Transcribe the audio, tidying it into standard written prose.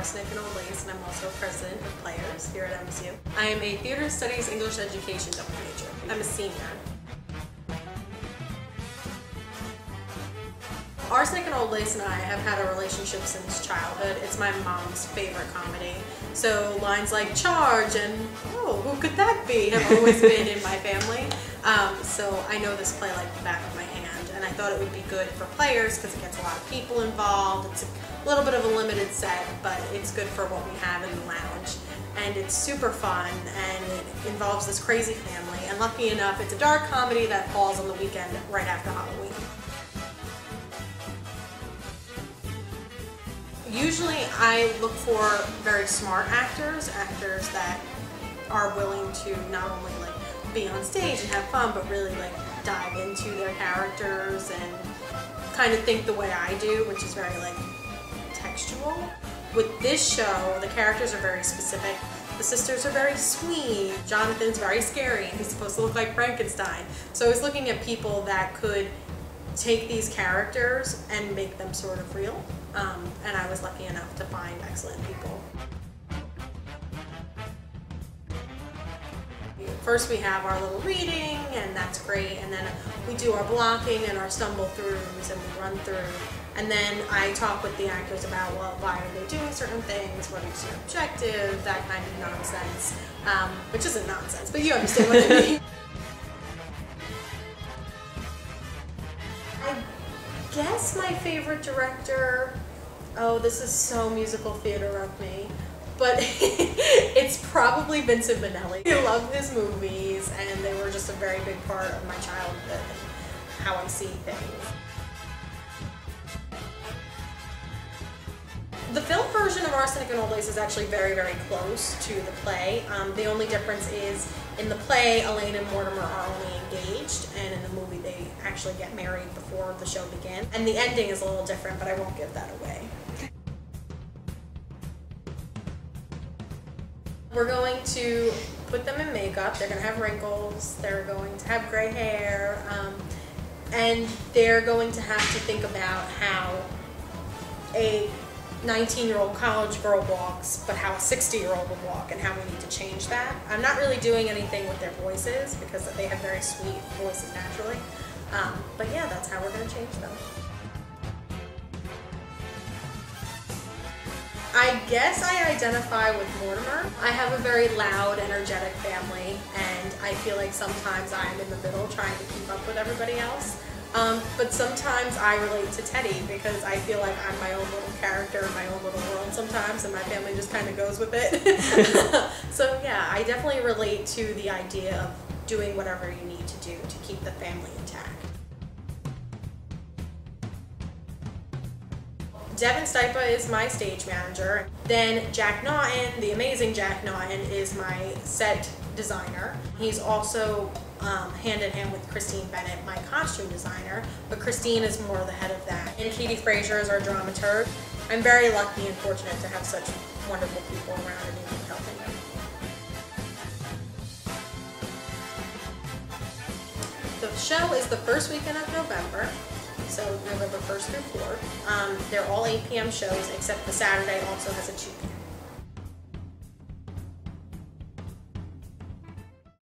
Arsenic and Old Lace, and I'm also president of Players here at MSU. I am a Theater Studies English Education double major. I'm a senior. Arsenic and Old Lace and I have had a relationship since childhood. It's my mom's favorite comedy. So lines like "charge" and "oh, who could that be?" have always been in my family. So I know this play like the back of my hand, and I thought it would be good for Players because it gets a lot of people involved. It's a little bit of a limited set, but it's good for what we have in the lounge. And it's super fun, and it involves this crazy family. And lucky enough, it's a dark comedy that falls on the weekend right after Halloween. Usually I look for very smart actors that are willing to not only like be on stage and have fun, but really like dive into their characters and kind of think the way I do, which is very like textual. With this show, the characters are very specific. The sisters are very sweet. Jonathan's very scary and he's supposed to look like Frankenstein. So I was looking at people that could take these characters and make them sort of real. And I was lucky enough to find excellent people. First we have our little reading, and that's great, and then we do our blocking and our stumble-throughs, and we run through. And then I talk with the actors about, well, why are they doing certain things, what is your objective, that kind of nonsense. Which isn't nonsense, but you understand what I mean. I guess my favorite director, oh, this is so musical theater of me, but it's probably Vincent Minnelli. I love his movies, and they were just a very big part of my childhood and how I see things. The film version of Arsenic and Old Lace is actually very, very close to the play. The only difference is in the play, Elaine and Mortimer are only engaged, and in the movie they actually get married before the show begins. And the ending is a little different, but I won't give that away. We're going to put them in makeup. They're going to have wrinkles. They're going to have gray hair. And they're going to have to think about how a 19-year-old college girl walks, but how a 60-year-old would walk, and how we need to change that. I'm not really doing anything with their voices because they have very sweet voices naturally. But yeah, that's how we're going to change them. I guess I identify with Mortimer. I have a very loud, energetic family, and I feel like sometimes I'm in the middle trying to keep up with everybody else. But sometimes I relate to Teddy because I feel like I'm my own little character in my own little world sometimes, and my family just kind of goes with it. So yeah, I definitely relate to the idea of doing whatever you need to do to keep the family intact. Devin Stipa is my stage manager. Then Jack Naughton, the amazing Jack Naughton, is my set designer. He's also hand in hand with Christine Bennett, my costume designer, but Christine is more the head of that. And Katie Frazier is our dramaturg. I'm very lucky and fortunate to have such wonderful people around me helping me. The show is the first weekend of November. So November 1st through 4th. They're all 8 p.m. shows, except the Saturday also has a 2 p.m.